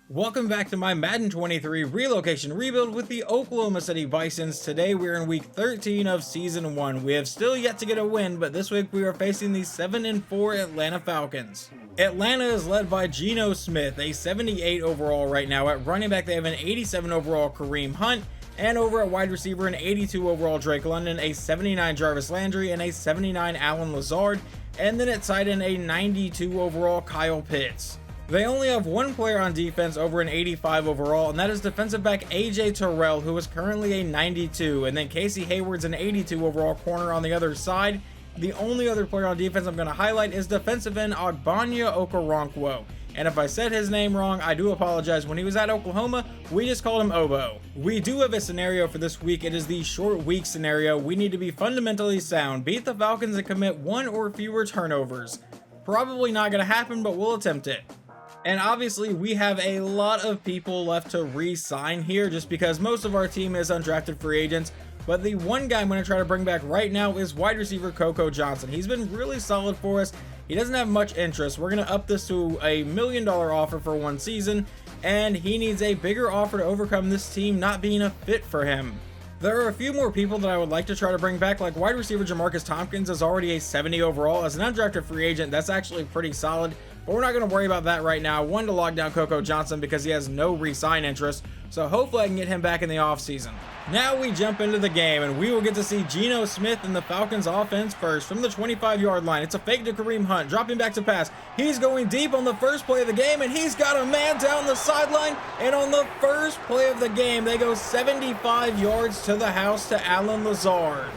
Welcome back to my Madden 23 relocation rebuild with the Oklahoma City Bisons. Today we're in week 13 of season 1. We have still yet to get a win, but this week we are facing the 7-4 Atlanta Falcons. Atlanta is led by Geno Smith, a 78 overall right now. At running back they have an 87 overall Kareem Hunt, and over at wide receiver an 82 overall Drake London, a 79 Jarvis Landry, and a 79 Allen Lazard, and then at tight end a 92 overall Kyle Pitts. They only have one player on defense over an 85 overall, and that is defensive back AJ Terrell, who is currently a 92, and then Casey Hayward's an 82 overall corner on the other side. The only other player on defense I'm going to highlight is defensive end Ogbanya Okoronkwo. And if I said his name wrong, I do apologize. When he was at Oklahoma, we just called him Obo. We do have a scenario for this week. It is the short week scenario. We need to be fundamentally sound, beat the Falcons, and commit one or fewer turnovers. Probably not going to happen, but we'll attempt it. And obviously we have a lot of people left to re-sign here just because most of our team is undrafted free agents. But the one guy I'm going to try to bring back right now is wide receiver Coco Johnson. He's been really solid for us. He doesn't have much interest. We're going to up this to a $1 million offer for one season, and he needs a bigger offer to overcome this team not being a fit for him. There are a few more people that I would like to try to bring back, like wide receiver Jamarcus Tompkins is already a 70 overall. As an undrafted free agent, that's actually pretty solid. But we're not going to worry about that right now. One, to lock down Coco Johnson because he has no re-sign interest. So hopefully I can get him back in the offseason. Now we jump into the game, and we will get to see Geno Smith in the Falcons offense first from the 25-yard line. It's a fake to Kareem Hunt, dropping back to pass. He's going deep on the first play of the game, and he's got a man down the sideline. And on the first play of the game, they go 75 yards to the house to Allen Lazard.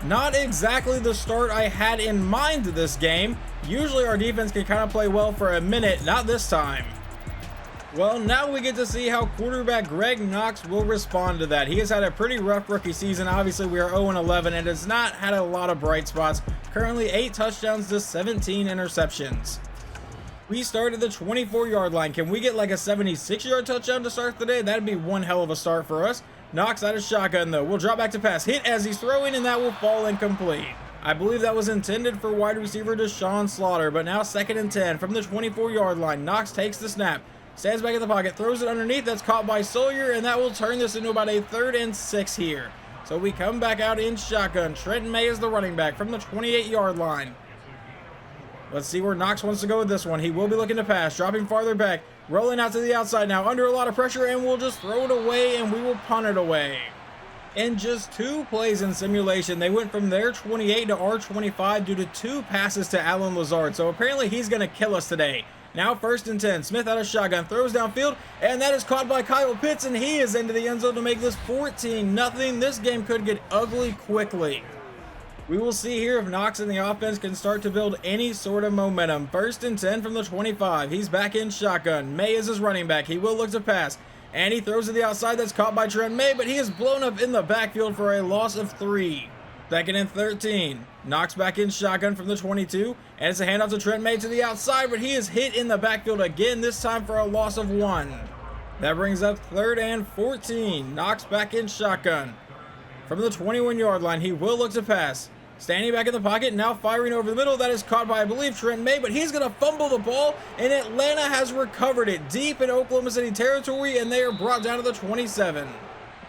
Not exactly the start I had in mind to this game. Usually our defense can kind of play well for a minute, not this time. Well, now we get to see how quarterback Greg Knox will respond to that. He has had a pretty rough rookie season. Obviously, we are 0-11 and has not had a lot of bright spots. Currently 8 touchdowns to 17 interceptions. We start at the 24-yard line. Can we get like a 76-yard touchdown to start the day? That'd be one hell of a start for us. Knox out of shotgun though. We'll drop back to pass. Hit as he's throwing, and that will fall incomplete. I believe that was intended for wide receiver Deshaun Slaughter, but now 2nd and 10 from the 24-yard line. Knox takes the snap, stands back in the pocket, throws it underneath. That's caught by Sawyer, and that will turn this into about a 3rd and 6 here. So we come back out in shotgun. Trenton May is the running back from the 28-yard line. Let's see where Knox wants to go with this one. He will be looking to pass, dropping farther back, rolling out to the outside now, under a lot of pressure, and we'll just throw it away, and we will punt it away. In just 2 plays in simulation, they went from their 28 to our 25 due to 2 passes to Allen Lazard. So apparently he's going to kill us today. Now 1st and 10. Smith out of shotgun, throws downfield, and that is caught by Kyle Pitts, and he is into the end zone to make this 14-0. This game could get ugly quickly. We will see here if Knox and the offense can start to build any sort of momentum. 1st and 10 from the 25. He's back in shotgun. May is his running back. He will look to pass. And he throws to the outside. That's caught by Trent May, but he is blown up in the backfield for a loss of 3. 2nd and 13. Knox back in shotgun from the 22. And it's a handoff to Trent May to the outside, but he is hit in the backfield again, this time for a loss of 1. That brings up 3rd and 14. Knox back in shotgun. From the 21-yard line, he will look to pass. Standing back in the pocket, now firing over the middle. That is caught by, I believe, Trent May, but he's going to fumble the ball, and Atlanta has recovered it deep in Oklahoma City territory, and they are brought down to the 27.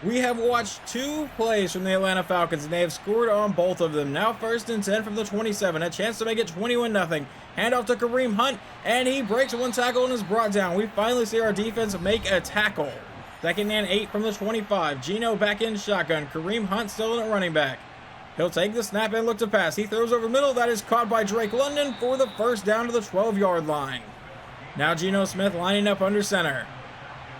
We have watched 2 plays from the Atlanta Falcons, and they have scored on both of them. Now 1st and 10 from the 27. A chance to make it 21-0. Handoff to Kareem Hunt, and he breaks 1 tackle and is brought down. We finally see our defense make a tackle. 2nd and 8 from the 25. Geno back in shotgun. Kareem Hunt still in at running back. He'll take the snap and look to pass. He throws over the middle. That is caught by Drake London for the 1st down to the 12-yard line. Now Geno Smith lining up under center.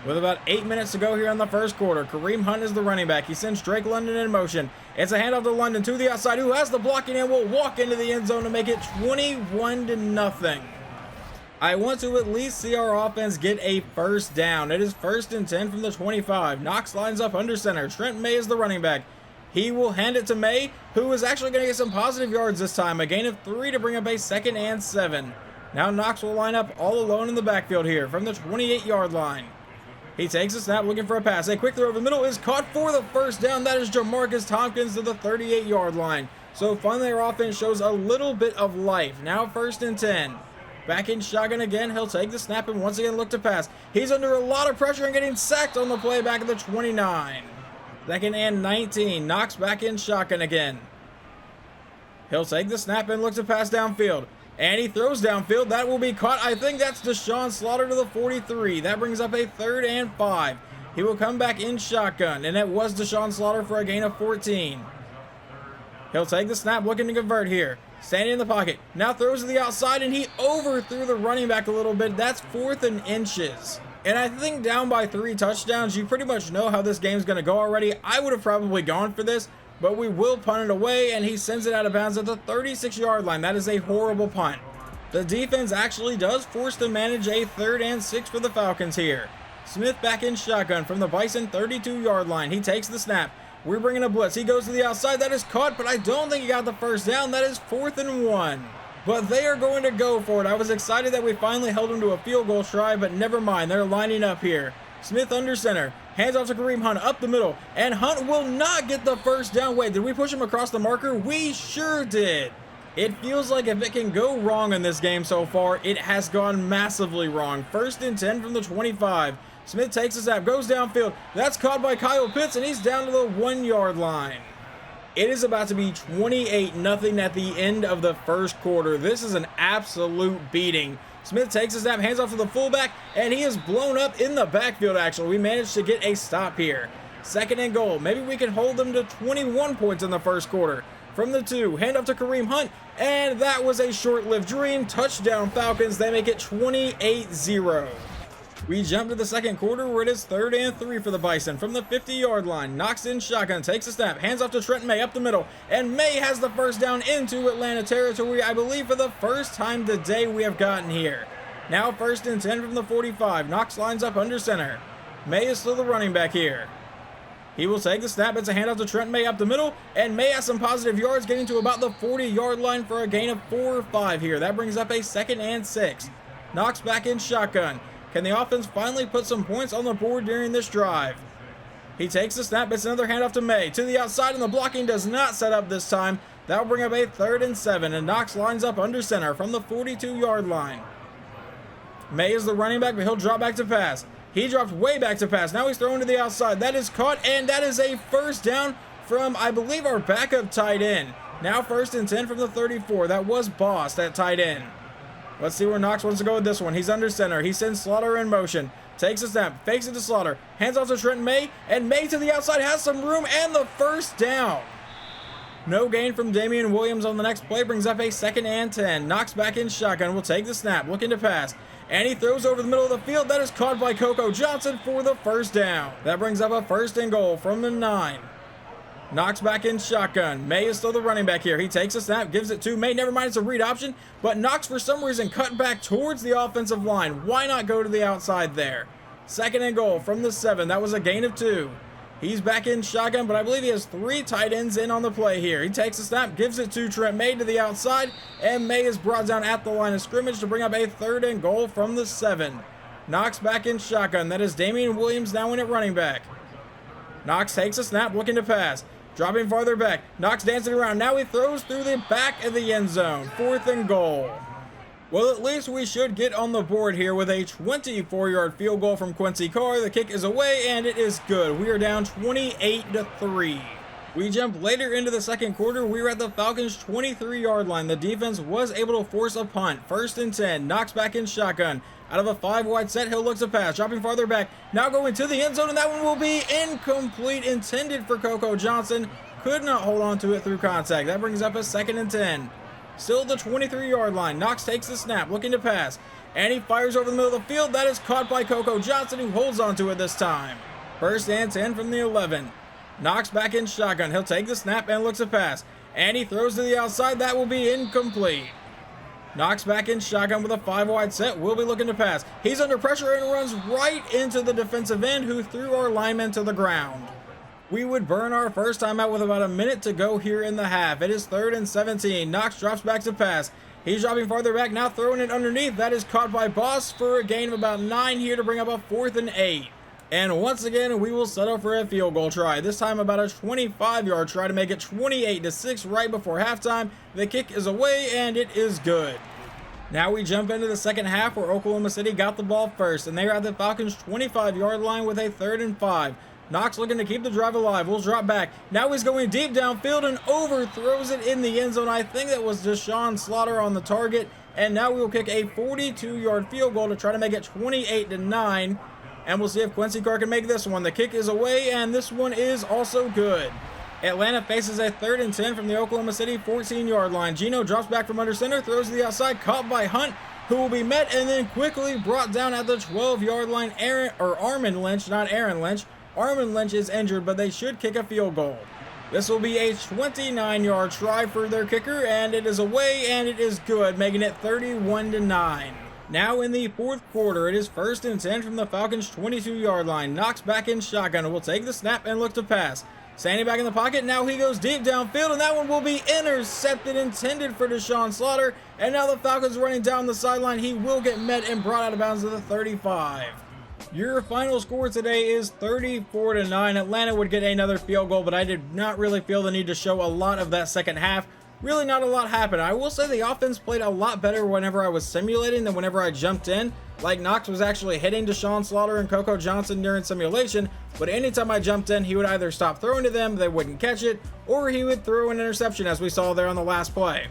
With about 8 minutes to go here in the 1st quarter, Kareem Hunt is the running back. He sends Drake London in motion. It's a handoff to London to the outside, who has the blocking and will walk into the end zone to make it 21-0. I want to at least see our offense get a 1st down. It is 1st and 10 from the 25. Knox lines up under center. Trent May is the running back. He will hand it to May, who is actually going to get some positive yards this time. A gain of 3 to bring up a 2nd and 7. Now Knox will line up all alone in the backfield here from the 28-yard line. He takes a snap looking for a pass. A quick throw over the middle is caught for the 1st down. That is Jamarcus Tompkins to the 38-yard line. So finally our offense shows a little bit of life. Now 1st and 10. Back in shotgun again. He'll take the snap and once again look to pass. He's under a lot of pressure and getting sacked on the play back at the 29. 2nd and 19. Knox back in shotgun again. He'll take the snap and look to pass downfield. And he throws downfield. That will be caught. I think that's Deshaun Slaughter to the 43. That brings up a 3rd and 5. He will come back in shotgun. And it was Deshaun Slaughter for a gain of 14. He'll take the snap, looking to convert here. Standing in the pocket. Now throws to the outside, and he overthrew the running back a little bit. That's 4th and inches. And I think down by 3 touchdowns, you pretty much know how this game's going to go already. I would have probably gone for this, but we will punt it away, and he sends it out of bounds at the 36-yard line. That is a horrible punt. The defense actually does force to manage a 3rd and 6 for the Falcons here. Smith back in shotgun from the Bison 32-yard line. He takes the snap. We're bringing a blitz. He goes to the outside. That is caught, but I don't think he got the first down. That is 4th and 1. But they are going to go for it. I was excited that we finally held him to a field goal try, but never mind. They're lining up here. Smith under center. Hands off to Kareem Hunt up the middle. And Hunt will not get the first down. Wait, did we push him across the marker? We sure did. It feels like if it can go wrong in this game so far, it has gone massively wrong. 1st and 10 from the 25. Smith takes a snap, goes downfield. That's caught by Kyle Pitts, and he's down to the 1-yard line. It is about to be 28-0 at the end of the first quarter. This is an absolute beating. Smith takes a snap, hands off to the fullback, and he is blown up in the backfield, actually. We managed to get a stop here. 2nd and goal. Maybe we can hold them to 21 points in the first quarter. From the 2, hand off to Kareem Hunt, and that was a short-lived dream. Touchdown Falcons. They make it 28-0. We jump to the second quarter where it is 3rd and 3 for the Bison. From the 50-yard line, Knox in shotgun, takes a snap, hands off to Trent May up the middle, and May has the first down into Atlanta territory, I believe for the first time today we have gotten here. Now 1st and 10 from the 45. Knox lines up under center. May is still the running back here. He will take the snap. It's a handoff to Trent May up the middle, and May has some positive yards, getting to about the 40-yard line for a gain of 4 or 5 here. That brings up a 2nd and 6. Knox back in shotgun. Can the offense finally put some points on the board during this drive? He takes the snap. It's another handoff to May. To the outside, and the blocking does not set up this time. That will bring up a 3rd and 7, and Knox lines up under center from the 42-yard line. May is the running back, but he'll drop back to pass. He dropped way back to pass. Now he's throwing to the outside. That is caught, and that is a first down from, I believe, our backup tight end. Now 1st and 10 from the 34. That was Boss, that tight end. Let's see where Knox wants to go with this one. He's under center. He sends Slaughter in motion. Takes a snap. Fakes it to Slaughter. Hands off to Trent May. And May to the outside has some room and the first down. No gain from Damian Williams on the next play. Brings up a 2nd and 10. Knox back in shotgun. Will take the snap. Looking to pass. And he throws over the middle of the field. That is caught by Coco Johnson for the first down. That brings up a 1st and goal from the 9. Knox back in shotgun. May is still the running back here. He takes a snap, gives it to May. Never mind, it's a read option. But Knox, for some reason, cut back towards the offensive line. Why not go to the outside there? 2nd and goal from the 7. That was a gain of 2. He's back in shotgun, but I believe he has 3 tight ends in on the play here. He takes a snap, gives it to Trent May to the outside. And May is brought down at the line of scrimmage to bring up a 3rd and goal from the 7. Knox back in shotgun. That is Damian Williams now in at running back. Knox takes a snap, looking to pass. Dropping farther back. Knox dancing around. Now he throws through the back of the end zone. 4th and goal. Well, at least we should get on the board here with a 24-yard field goal from Quincy Carr. The kick is away, and it is good. We are down 28-3. We jump later into the second quarter. We were at the Falcons' 23-yard line. The defense was able to force a punt. 1st and 10. Knox back in shotgun. Out of a 5-wide set, he'll look to pass. Dropping farther back. Now going to the end zone, and that one will be incomplete. Intended for Coco Johnson. Could not hold on to it through contact. That brings up a 2nd and 10. Still at the 23-yard line. Knox takes the snap, looking to pass. And he fires over the middle of the field. That is caught by Coco Johnson, who holds on to it this time. 1st and 10 from the 11. Knox back in shotgun. He'll take the snap and looks to pass. And he throws to the outside. That will be incomplete. Knox back in shotgun with a 5-wide set. Will be looking to pass. He's under pressure and runs right into the defensive end, who threw our lineman to the ground. We would burn our first time out with about a minute to go here in the half. It is 3rd and 17. Knox drops back to pass. He's dropping farther back, now throwing it underneath. That is caught by Boss for a gain of about 9 here to bring up a 4th and 8. And once again, we will settle for a field goal try. This time about a 25-yard try to make it 28-6 right before halftime. The kick is away, and it is good. Now we jump into the second half where Oklahoma City got the ball first, and they are at the Falcons' 25-yard line with a 3rd and 5. Knox looking to keep the drive alive. Will drop back. Now he's going deep downfield and overthrows it in the end zone. I think that was Deshaun Slaughter on the target. And now we will kick a 42-yard field goal to try to make it 28-9. And we'll see if Quincy Carr can make this one. The kick is away, and this one is also good. Atlanta faces a 3rd and 10 from the Oklahoma City 14-yard line. Geno drops back from under center, throws to the outside, caught by Hunt, who will be met and then quickly brought down at the 12-yard line. Armand Lynch, not Aaron Lynch. Armand Lynch is injured, but they should kick a field goal. This will be a 29-yard try for their kicker, and it is away, and it is good, making it 31-9. Now in the fourth quarter, it is 1st and 10 from the Falcons' 22-yard line. Knox back in shotgun, will take the snap and look to pass. Standing back in the pocket, now he goes deep downfield, and that one will be intercepted, intended for Deshaun Slaughter. And now the Falcons running down the sideline. He will get met and brought out of bounds to the 35. Your final score today is 34-9. Atlanta would get another field goal, but I did not really feel the need to show a lot of that second half. Really not a lot happened. I will say the offense played a lot better whenever I was simulating than whenever I jumped in. Like Knox was actually hitting Deshaun Slaughter and Coco Johnson during simulation, but anytime I jumped in, he would either stop throwing to them, they wouldn't catch it, or he would throw an interception as we saw there on the last play.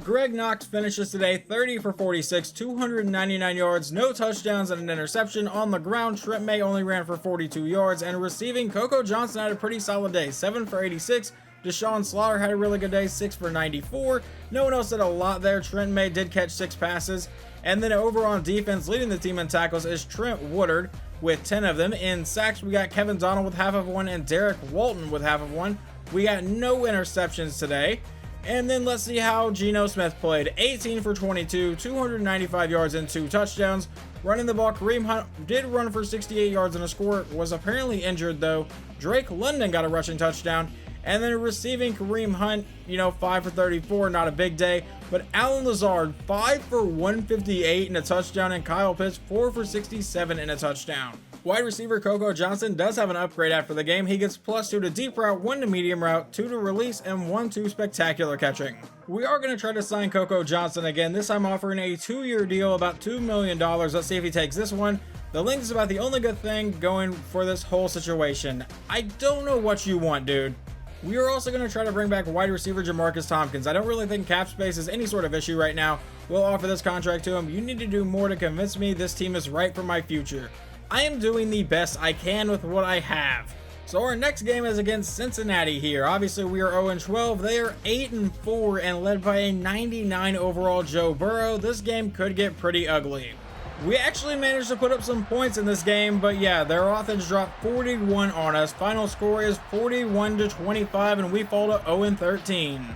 Greg Knox finishes today 30 for 46, 299 yards, no touchdowns, and an interception. On the ground, Trent May only ran for 42 yards, and receiving, Coco Johnson had a pretty solid day, 7 for 86. Deshaun Slaughter had a really good day, 6 for 94. No one else did a lot there. Trent May did catch 6 passes. And then over on defense, leading the team in tackles is Trent Woodard with 10 of them. In sacks, we got Kevin Donald with half of one and Derek Walton with half of one. We got no interceptions today. And then let's see how Geno Smith played. 18 for 22, 295 yards and 2 touchdowns. Running the ball, Kareem Hunt did run for 68 yards and a score. Was apparently injured though. Drake London got a rushing touchdown. And then receiving, Kareem Hunt, 5 for 34, not a big day. But Allen Lazard, 5 for 158 and a touchdown. And Kyle Pitts, 4 for 67 and a touchdown. Wide receiver Coco Johnson does have an upgrade after the game. He gets +2 to deep route, 1 to medium route, 2 to release, and 1 to spectacular catching. We are going to try to sign Coco Johnson again. This time offering a 2-year deal, about $2 million. Let's see if he takes this one. The length is about the only good thing going for this whole situation. I don't know what you want, dude. We are also going to try to bring back wide receiver Jamarcus Tompkins. I don't really think cap space is any sort of issue right now. We'll offer this contract to him. You need to do more to convince me this team is right for my future. I am doing the best I can with what I have. So our next game is against Cincinnati here. Obviously we are 0-12. They are 8-4 and led by a 99 overall Joe Burrow. This game could get pretty ugly. We actually managed to put up some points in this game, but yeah, their offense dropped 41 on us. Final score is 41-25 and we fall to 0-13.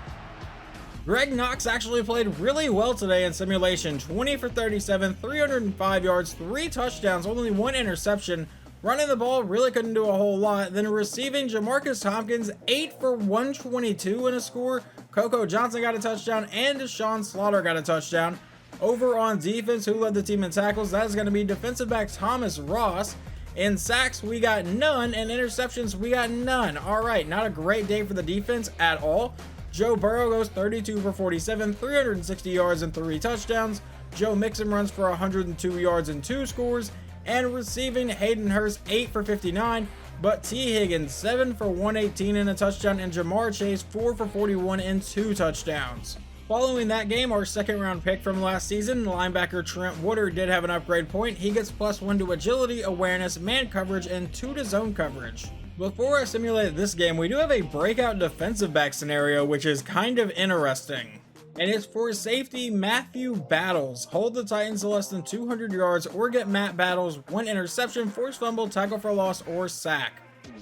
Greg Knox actually played really well today in simulation. 20 for 37, 305 yards, 3 touchdowns, only 1 interception. Running the ball really couldn't do a whole lot. Then receiving, Jamarcus Tompkins, 8 for 122 in a score. Coco Johnson got a touchdown and Deshaun Slaughter got a touchdown. Over on defense, who led the team in tackles? That is going to be defensive back Thomas Ross. In sacks, we got none, and interceptions, we got none. All right, not a great day for the defense at all. Joe Burrow goes 32 for 47, 360 yards and 3 touchdowns. Joe Mixon runs for 102 yards and 2 scores. And receiving, Hayden Hurst 8 for 59, but T. Higgins 7 for 118 and a touchdown, and Jamar Chase 4 for 41 and 2 touchdowns. Following that game, our second round pick from last season, linebacker Trent Woodard did have an upgrade point. He gets +1 to agility, awareness, man coverage, and 2 to zone coverage. Before I simulate this game, we do have a breakout defensive back scenario, which is kind of interesting. And it's for safety Matthew Battles. Hold the Titans to less than 200 yards or get Matt Battles 1 interception, forced fumble, tackle for loss, or sack.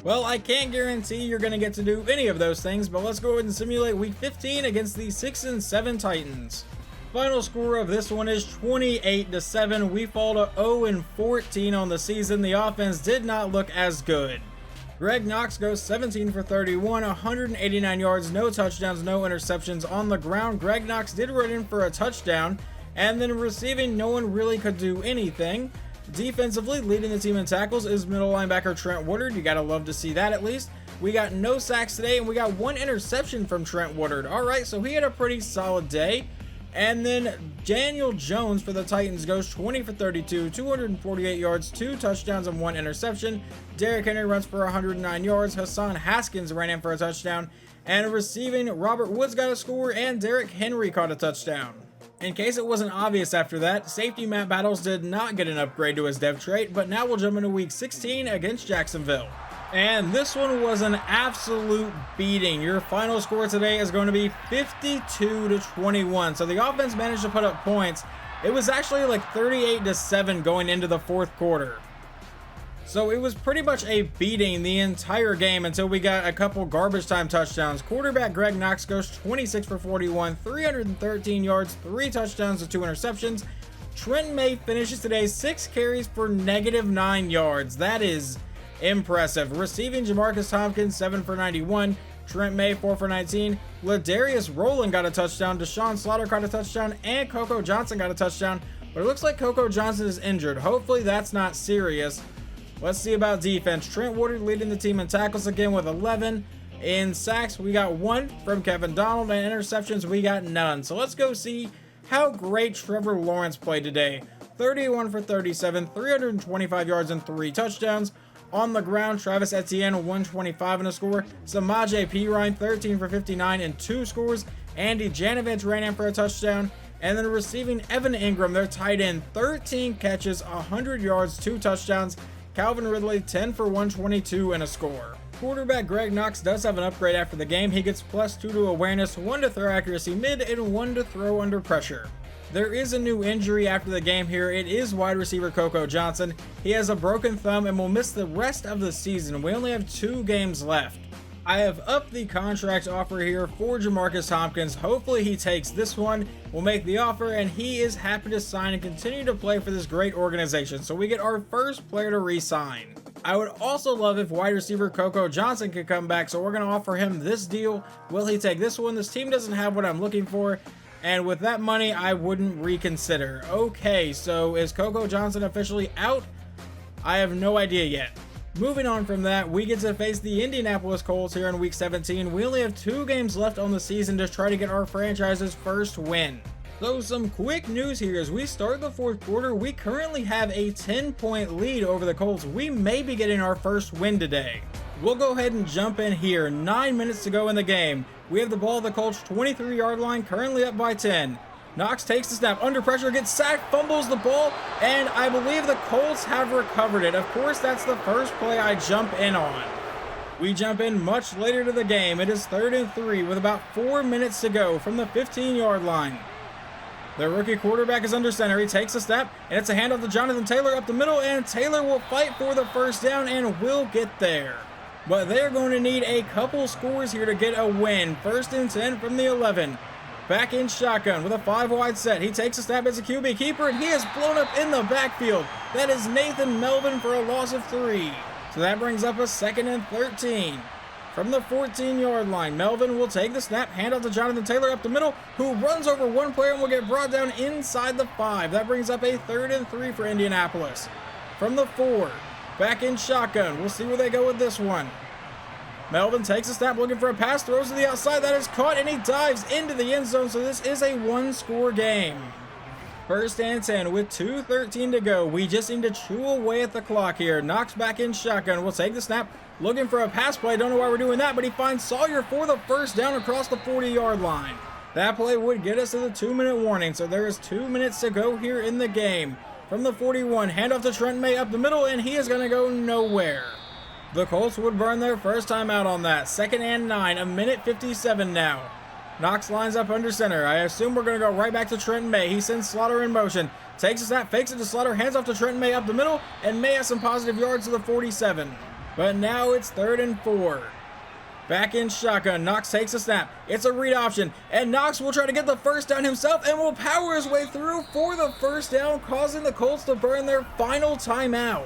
Well, I can't guarantee you're going to get to do any of those things, but let's go ahead and simulate week 15 against the 6-7 Titans. Final score of this one is 28-7. We fall to 0-14 on the season. The offense did not look as good. Greg Knox goes 17 for 31, 189 yards, no touchdowns, no interceptions. On the ground, Greg Knox did run in for a touchdown, and then receiving, no one really could do anything. Defensively, leading the team in tackles is middle linebacker Trent Woodard. You gotta love to see that at least. We got no sacks today, and we got 1 interception from Trent Woodard. All right, so he had a pretty solid day. And then Daniel Jones for the Titans goes 20 for 32, 248 yards, 2 touchdowns, and 1 interception. Derrick Henry runs for 109 yards. Hassan Haskins ran in for a touchdown. And receiving, Robert Woods got a score, and Derrick Henry caught a touchdown. In case it wasn't obvious after that, safety Matt Battles did not get an upgrade to his dev trait, but now we'll jump into week 16 against Jacksonville. And this one was an absolute beating. Your final score today is going to be 52-21. So the offense managed to put up points. It was actually like 38-7 going into the fourth quarter. So it was pretty much a beating the entire game until we got a couple garbage time touchdowns. Quarterback Greg Knox goes 26 for 41, 313 yards, 3 touchdowns, and 2 interceptions. Trent May finishes today 6 carries for -9 yards. That is impressive. Receiving, Jamarcus Tompkins 7 for 91, Trent May 4 for 19, Ladarius Rowland got a touchdown, Deshaun Slaughter got a touchdown, and Coco Johnson got a touchdown. But it looks like Coco Johnson is injured. Hopefully that's not serious. Let's see about defense. Trent Woodard leading the team in tackles again with 11. In sacks, we got 1 from Kevin Donald, and interceptions, we got none. So let's go see how great Trevor Lawrence played today. 31 for 37, 325 yards, and 3 touchdowns. On the ground, Travis Etienne, 125 and a score. Samaje Perine, 13 for 59 and 2 scores. Andy Janovich ran in for a touchdown. And then receiving, Evan Ingram, their tight end, 13 catches, 100 yards, 2 touchdowns. Calvin Ridley, 10 for 122 and a score. Quarterback Greg Knox does have an upgrade after the game. He gets +2 to awareness, 1 to throw accuracy mid, and 1 to throw under pressure. There is a new injury after the game here. It is wide receiver Coco Johnson. He has a broken thumb and will miss the rest of the season. We only have 2 games left. I have upped the contract offer here for Jamarcus Tompkins. Hopefully he takes this one. We'll make the offer, and he is happy to sign and continue to play for this great organization. So we get our first player to re-sign. I would also love if wide receiver Coco Johnson could come back, so we're going to offer him this deal. Will he take this one? This team doesn't have what I'm looking for, and with that money, I wouldn't reconsider. Okay, so is Coco Johnson officially out? I have no idea yet. Moving on from that, we get to face the Indianapolis Colts here in week 17. We only have 2 games left on the season to try to get our franchise's first win. So some quick news here as we start the fourth quarter. We currently have a 10-point lead over the Colts. We may be getting our first win today. We'll go ahead and jump in here. 9 minutes to go in the game. We have the ball at the Colts 23-yard line, currently up by 10. Knox takes the snap, under pressure, gets sacked, fumbles the ball, and I believe the Colts have recovered it. Of course, that's the first play I jump in on. We jump in much later to the game. It is 3rd and 3 with about 4 minutes to go from the 15-yard line. The rookie quarterback is under center. He takes a snap, and it's a handoff to Jonathan Taylor up the middle, and Taylor will fight for the first down and will get there. But they're going to need a couple scores here to get a win. 1st and 10 from the 11. Back in shotgun with a 5-wide set. He takes a snap as a QB keeper, and he is blown up in the backfield. That is Nathan Melvin for a loss of 3. So that brings up a 2nd and 13. From the 14-yard line, Melvin will take the snap, hand off to Jonathan Taylor up the middle, who runs over one player and will get brought down inside the 5. That brings up a 3rd and 3 for Indianapolis. From the 4, back in shotgun. We'll see where they go with this one. Melvin takes a snap looking for a pass, throws to the outside, that is caught, and he dives into the end zone, so this is a 1-score game. 1st and 10 with 2:13 to go. We just need to chew away at the clock here. Knox back in shotgun, will take the snap, looking for a pass play, don't know why we're doing that, but he finds Sawyer for the first down across the 40-yard line. That play would get us to the 2-minute warning, so there is 2 minutes to go here in the game. From the 41, handoff to Trent May up the middle, and he is going to go nowhere. The Colts would burn their first time out on that. 2nd and 9, 1:57 now. Knox lines up under center. I assume we're going to go right back to Trent May. He sends Slaughter in motion. Takes a snap, fakes it to Slaughter, hands off to Trent May up the middle, and May has some positive yards to the 47. But now it's 3rd and 4. Back in shotgun, Knox takes a snap. It's a read option, and Knox will try to get the first down himself and will power his way through for the first down, causing the Colts to burn their final timeout.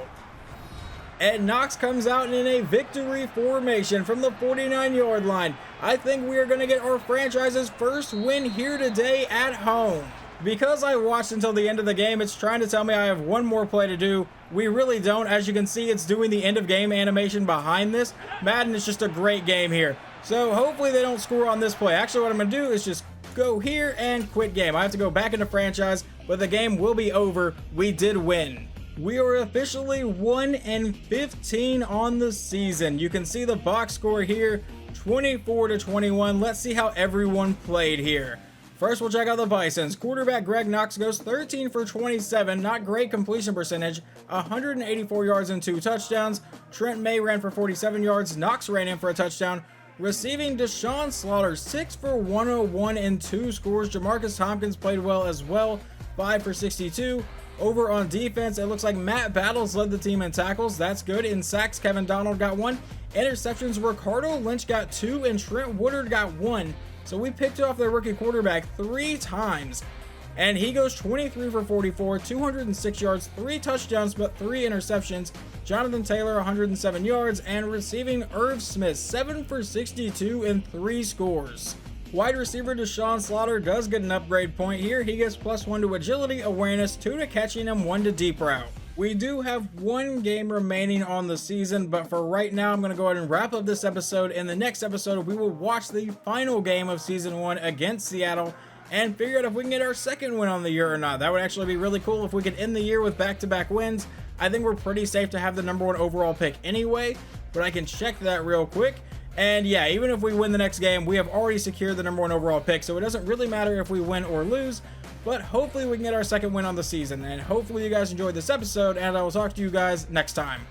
And Knox comes out in a victory formation from the 49-yard line. I think we are going to get our franchise's first win here today at home. Because I watched until the end of the game, it's trying to tell me I have one more play to do. We really don't. As you can see, it's doing the end of game animation behind this. Madden is just a great game here. So hopefully they don't score on this play. Actually, what I'm going to do is just go here and quit game. I have to go back into franchise, but the game will be over. We did win. We are officially 1-15 on the season. You can see the box score here, 24-21. Let's see how everyone played here. First, we'll check out the Bisons. Quarterback Greg Knox goes 13 for 27. Not great completion percentage. 184 yards and 2 touchdowns. Trent May ran for 47 yards. Knox ran in for a touchdown. Receiving, Deshaun Slaughter 6 for 101 and 2 scores. Jamarcus Tompkins played well as well, 5 for 62. Over on defense, it looks like Matt Battles led the team in tackles. That's good. In sacks, Kevin Donald got 1. Interceptions, Ricardo Lynch got 2 and Trent Woodard got 1. So we picked off their rookie quarterback 3 times. And he goes 23 for 44, 206 yards, 3 touchdowns, but 3 interceptions. Jonathan Taylor, 107 yards, and receiving, Irv Smith, 7 for 62 and 3 scores. Wide receiver Deshaun Slaughter does get an upgrade point here. He gets +1 to agility, awareness, 2 to catching him, 1 to deep route. We do have 1 game remaining on the season, but for right now, I'm going to go ahead and wrap up this episode. In the next episode, we will watch the final game of Season 1 against Seattle and figure out if we can get our second win on the year or not. That would actually be really cool if we could end the year with back-to-back wins. I think we're pretty safe to have the #1 overall pick anyway, but I can check that real quick. And yeah, even if we win the next game, we have already secured the #1 overall pick, so it doesn't really matter if we win or lose, but hopefully we can get our second win on the season. And hopefully you guys enjoyed this episode, and I will talk to you guys next time.